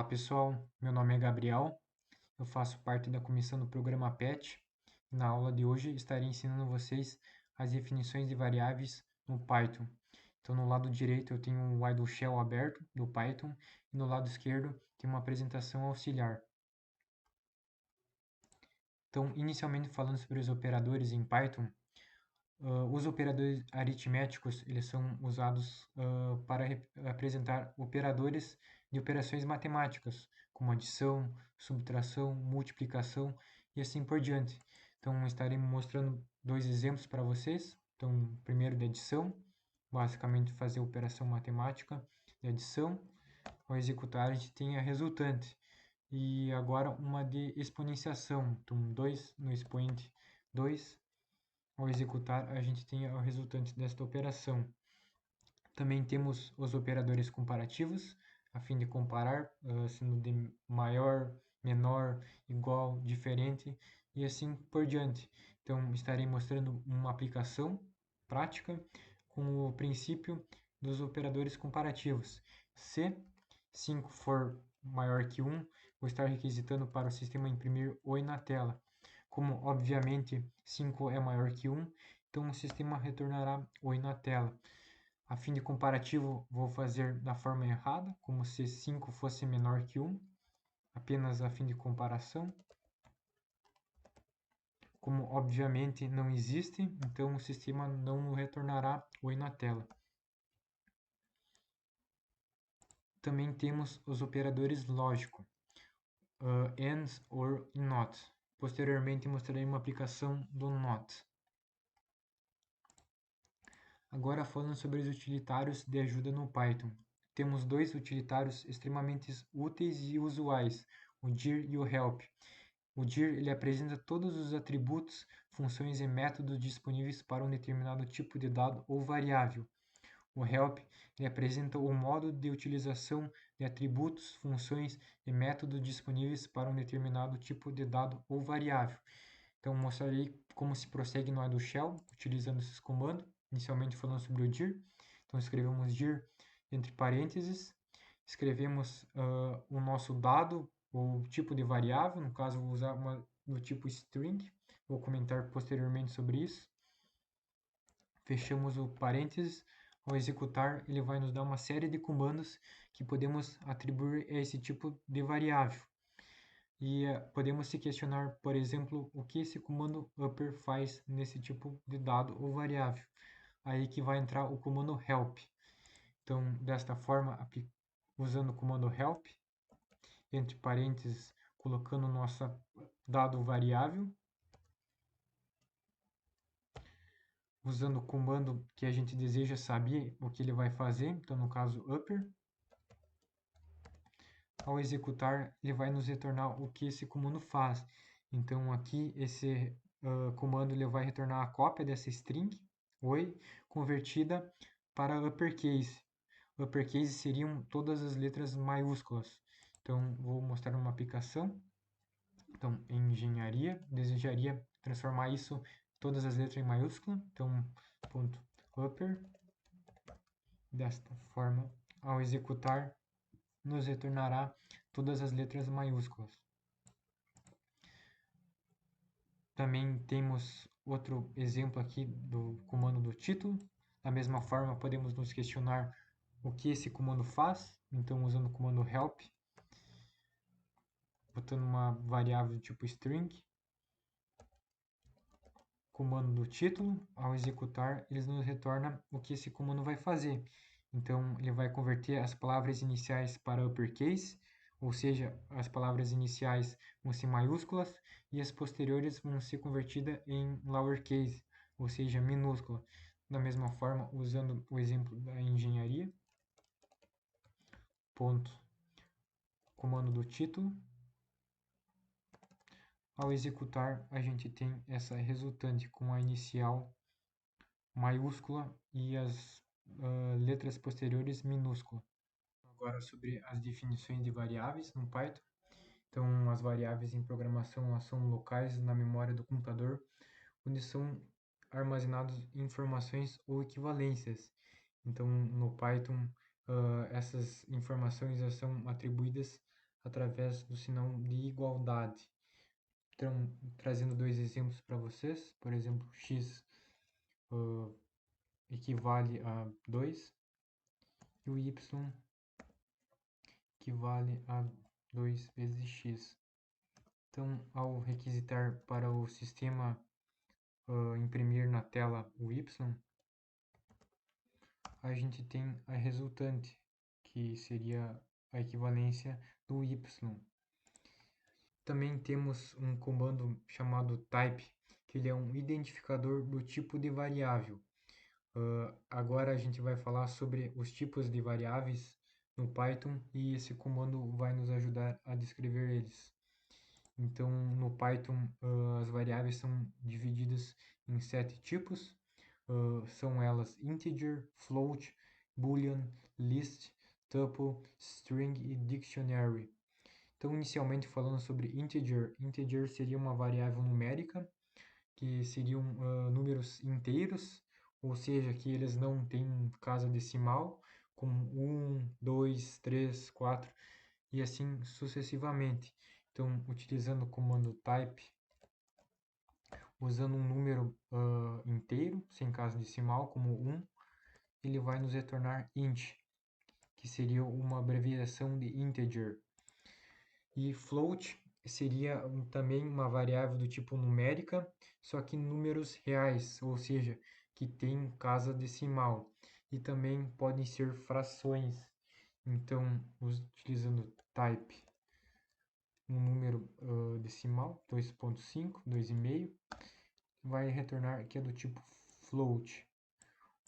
Olá pessoal, meu nome é Gabriel, eu faço parte da comissão do programa PET. Na aula de hoje estarei ensinando vocês as definições de variáveis no Python. Então no lado direito eu tenho o idle shell aberto do Python e no lado esquerdo tem uma apresentação auxiliar. Então inicialmente falando sobre os operadores em Python, os operadores aritméticos eles são usados para apresentar operadores de operações matemáticas, como adição, subtração, multiplicação e assim por diante. Então, estarei mostrando dois exemplos para vocês. Então, primeiro de adição, basicamente fazer operação matemática de adição. Ao executar, a gente tem a resultante. E agora uma de exponenciação. Então, 2 no expoente 2. Ao executar, a gente tem o resultante desta operação. Também temos os operadores comparativos, a fim de comparar, sendo de maior, menor, igual, diferente e assim por diante. Então, estarei mostrando uma aplicação prática com o princípio dos operadores comparativos. Se 5 for maior que 1, vou estar requisitando para o sistema imprimir Oi na tela. Como, obviamente, 5 é maior que 1, então o sistema retornará Oi na tela. A fim de comparativo, vou fazer da forma errada, como se 5 fosse menor que 1, apenas a fim de comparação. Como, obviamente, não existe, então o sistema não retornará Oi na tela. Também temos os operadores lógicos, AND, OR e NOT. Posteriormente, mostrarei uma aplicação do NOT. Agora falando sobre os utilitários de ajuda no Python. Temos dois utilitários extremamente úteis e usuais, o dir e o help. O dir ele apresenta todos os atributos, funções e métodos disponíveis para um determinado tipo de dado ou variável. O help ele apresenta o modo de utilização de atributos, funções e métodos disponíveis para um determinado tipo de dado ou variável. Então, mostrarei como se prossegue no idle shell, utilizando esses comandos. Inicialmente falando sobre o dir. Então, escrevemos dir entre parênteses. Escrevemos o nosso dado, ou tipo de variável. No caso, vou usar uma do tipo string. Vou comentar posteriormente sobre isso. Fechamos o parênteses. Ao executar, ele vai nos dar uma série de comandos que podemos atribuir a esse tipo de variável. E podemos se questionar, por exemplo, o que esse comando upper faz nesse tipo de dado ou variável. Aí que vai entrar o comando help. Então, desta forma, usando o comando help, entre parênteses, colocando nosso dado variável, usando o comando que a gente deseja saber o que ele vai fazer, então no caso upper. Ao executar, ele vai nos retornar o que esse comando faz. Então aqui esse comando ele vai retornar a cópia dessa string, oi, convertida para uppercase. Uppercase seriam todas as letras maiúsculas. Então vou mostrar uma aplicação. Então em engenharia, desejaria transformar isso todas as letras em maiúscula. Então ponto upper. Desta forma, ao executar, nos retornará todas as letras maiúsculas. Também temos outro exemplo aqui do comando do título. Da mesma forma, podemos nos questionar o que esse comando faz. Então, usando o comando help, botando uma variável do tipo string, comando do título, ao executar, ele nos retorna o que esse comando vai fazer. Então, ele vai converter as palavras iniciais para uppercase, ou seja, as palavras iniciais vão ser maiúsculas e as posteriores vão ser convertidas em lowercase, ou seja, minúscula. Da mesma forma, usando o exemplo da engenharia, ponto, comando do título. Ao executar, a gente tem essa resultante com a inicial maiúscula e as letras posteriores minúscula. Agora sobre as definições de variáveis no Python. Então, as variáveis em programação elas são locais na memória do computador, onde são armazenadas informações ou equivalências. Então, no Python, essas informações são atribuídas através do sinal de igualdade. Então, trazendo dois exemplos para vocês, por exemplo, x equivale a 2 e o y equivale a 2 vezes x. Então, ao requisitar para o sistema imprimir na tela o y, a gente tem a resultante, que seria a equivalência do y. Também temos um comando chamado type, que ele é um identificador do tipo de variável. Agora a gente vai falar sobre os tipos de variáveis no Python e esse comando vai nos ajudar a descrever eles. Então, no Python, as variáveis são divididas em 7 tipos. São elas integer, float, boolean, list, tuple, string e dictionary. Então, inicialmente falando sobre integer. Integer seria uma variável numérica, que seriam números inteiros, ou seja, que eles não têm casa decimal, como 1, 2, 3, 4 e assim sucessivamente. Então, utilizando o comando type, usando um número inteiro, sem casa decimal, como 1, ele vai nos retornar int, que seria uma abreviação de integer. E float seria também uma variável do tipo numérica, só que números reais, ou seja, que tem casa decimal. E também podem ser frações. Então, utilizando type um número decimal, 2.5, 2,5, vai retornar que é do tipo float.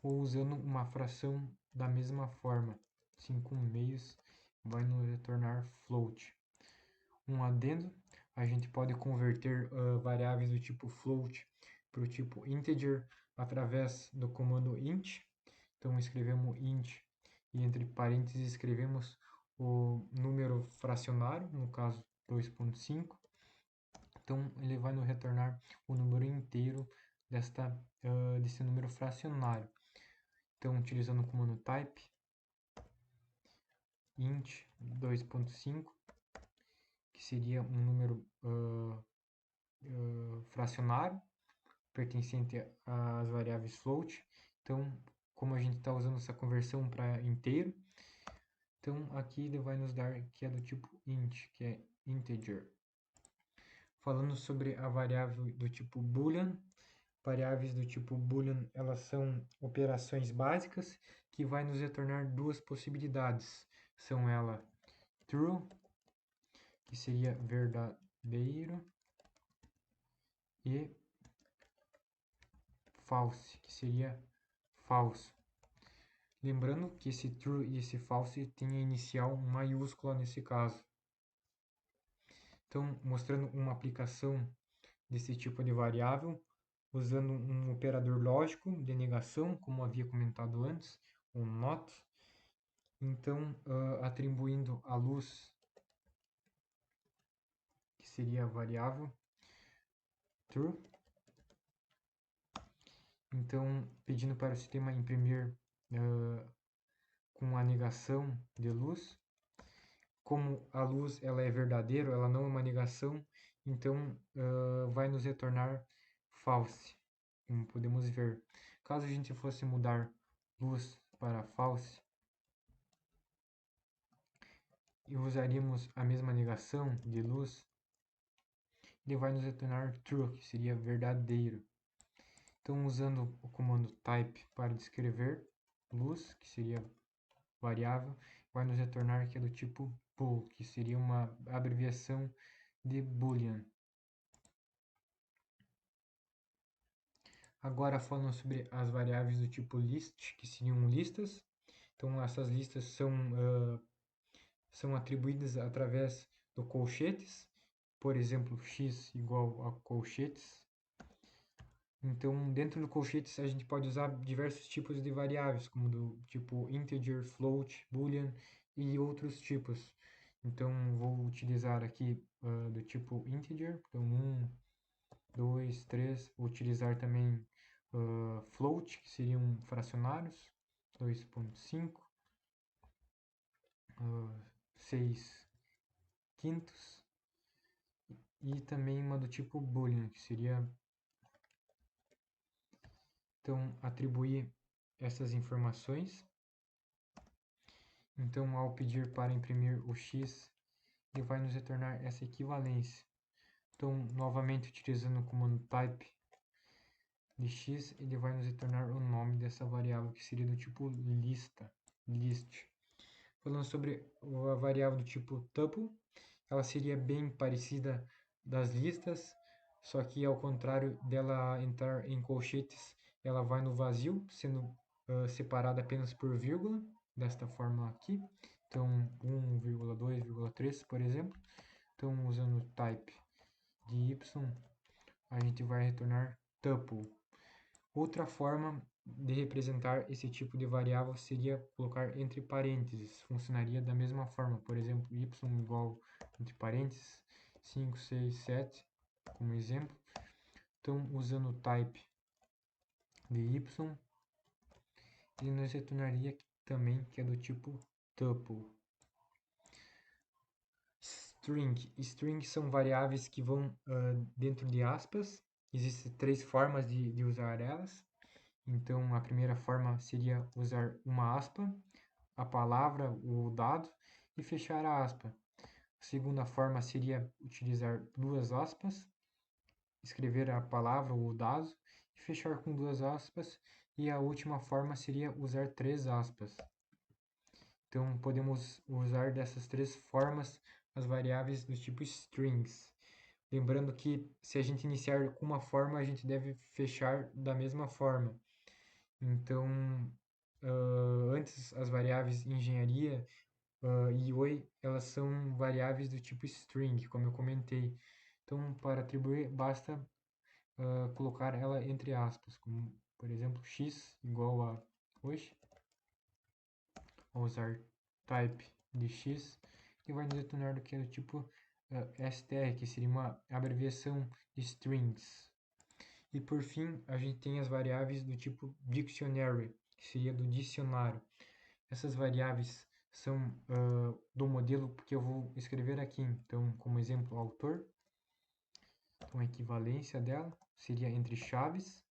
Ou usando uma fração da mesma forma, 5/2 vai nos retornar float. Um adendo, a gente pode converter variáveis do tipo float para o tipo integer através do comando int. Então escrevemos int e entre parênteses escrevemos o número fracionário, no caso 2.5. Então ele vai nos retornar o número inteiro desse número fracionário. Então utilizando o comando type int 2.5, que seria um número fracionário pertencente às variáveis float. Então, como a gente está usando essa conversão para inteiro, então aqui ele vai nos dar que é do tipo int, que é integer. Falando sobre a variável do tipo boolean, variáveis do tipo boolean, elas são operações básicas que vai nos retornar duas possibilidades. São ela true, que seria verdadeiro, e false, que seria falso. Lembrando que esse true e esse false tem a inicial maiúscula nesse caso. Então, mostrando uma aplicação desse tipo de variável, usando um operador lógico de negação, como havia comentado antes, o not. Então, atribuindo a luz, que seria a variável true. Então, pedindo para o sistema imprimir com a negação de luz. Como a luz ela é verdadeira, ela não é uma negação, então vai nos retornar false, como podemos ver. Caso a gente fosse mudar luz para false, e usaríamos a mesma negação de luz, ele vai nos retornar true, que seria verdadeiro. Então, usando o comando type para descrever luz, que seria variável, vai nos retornar que é do tipo bool, que seria uma abreviação de boolean. Agora falando sobre as variáveis do tipo list, que seriam listas. Então essas listas são atribuídas através do colchetes, por exemplo, x igual a colchetes. Então, dentro do colchetes, a gente pode usar diversos tipos de variáveis, como do tipo integer, float, boolean e outros tipos. Então, vou utilizar aqui do tipo integer, então 1, 2, 3. Vou utilizar também float, que seriam fracionários, 2.5, 6 quintos e também uma do tipo boolean, que seria então atribuir essas informações. Então, ao pedir para imprimir o x, ele vai nos retornar essa equivalência. Então, novamente utilizando o comando type de x, ele vai nos retornar o nome dessa variável, que seria do tipo list. Falando sobre a variável do tipo tuple, ela seria bem parecida das listas, só que ao contrário dela entrar em colchetes, ela vai no vazio, sendo separada apenas por vírgula, desta forma aqui. Então, 1,2,3, por exemplo. Então, usando o type de y, a gente vai retornar tuple. Outra forma de representar esse tipo de variável seria colocar entre parênteses. Funcionaria da mesma forma, por exemplo, y igual entre parênteses 5, 6, 7, como exemplo. Então, usando o type de y, ele nos retornaria também que é do tipo tuple. String são variáveis que vão dentro de aspas. Existem três formas de usar elas. Então, a primeira forma seria usar uma aspa, a palavra, o dado, e fechar a aspa. A segunda forma seria utilizar duas aspas, escrever a palavra ou o dado, e fechar com duas aspas. E a última forma seria usar três aspas. Então, podemos usar dessas três formas as variáveis do tipo strings. Lembrando que se a gente iniciar com uma forma, a gente deve fechar da mesma forma. Então, antes as variáveis engenharia e oi, elas são variáveis do tipo string, como eu comentei. Então, para atribuir, basta colocar ela entre aspas, como por exemplo x igual a hoje, vou usar type de x e vai nos retornar do que é do tipo str, que seria uma abreviação de strings. E por fim, a gente tem as variáveis do tipo dictionary, que seria do dicionário. Essas variáveis são do modelo que eu vou escrever aqui. Então, como exemplo, autor. Então, a equivalência dela seria entre chaves.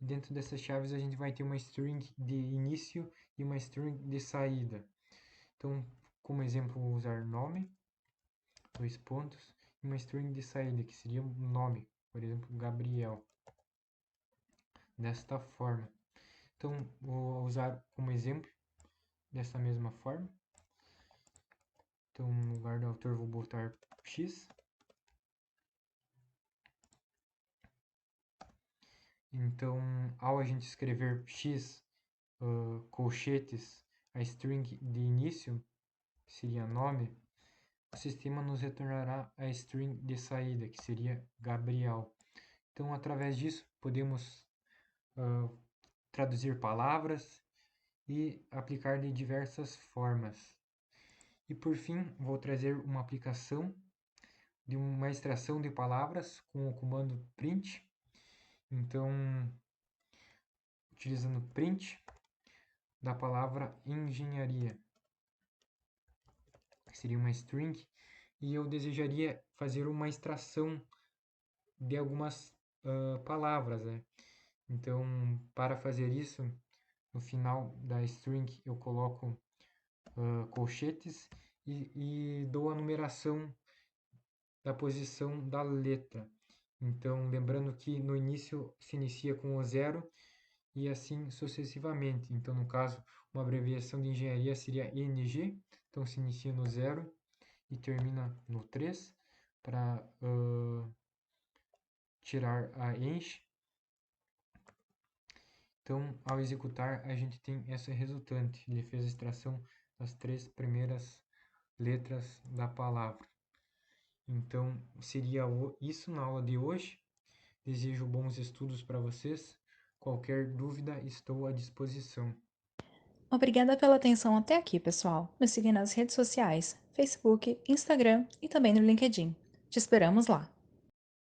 E dentro dessas chaves, a gente vai ter uma string de início e uma string de saída. Então, como exemplo, vou usar nome, dois pontos, e uma string de saída, que seria um nome, por exemplo, Gabriel. Desta forma. Então, vou usar como exemplo dessa mesma forma. Então, no lugar do autor, vou botar x. Então, ao a gente escrever x, colchetes, a string de início, que seria nome, o sistema nos retornará a string de saída, que seria Gabriel. Então, através disso, podemos traduzir palavras e aplicar de diversas formas. E por fim, vou trazer uma aplicação de uma extração de palavras com o comando print. Então, utilizando print da palavra engenharia, que seria uma string, e eu desejaria fazer uma extração de algumas palavras, né? Então, para fazer isso, no final da string eu coloco colchetes e dou a numeração da posição da letra. Então, lembrando que no início se inicia com o zero e assim sucessivamente. Então, no caso, uma abreviação de engenharia seria ENG, então se inicia no zero e termina no 3 para tirar a ENG. Então, ao executar, a gente tem essa resultante. Ele fez a extração das três primeiras letras da palavra. Então, seria isso na aula de hoje. Desejo bons estudos para vocês. Qualquer dúvida, estou à disposição. Obrigada pela atenção até aqui, pessoal. Nos siga nas redes sociais, Facebook, Instagram e também no LinkedIn. Te esperamos lá!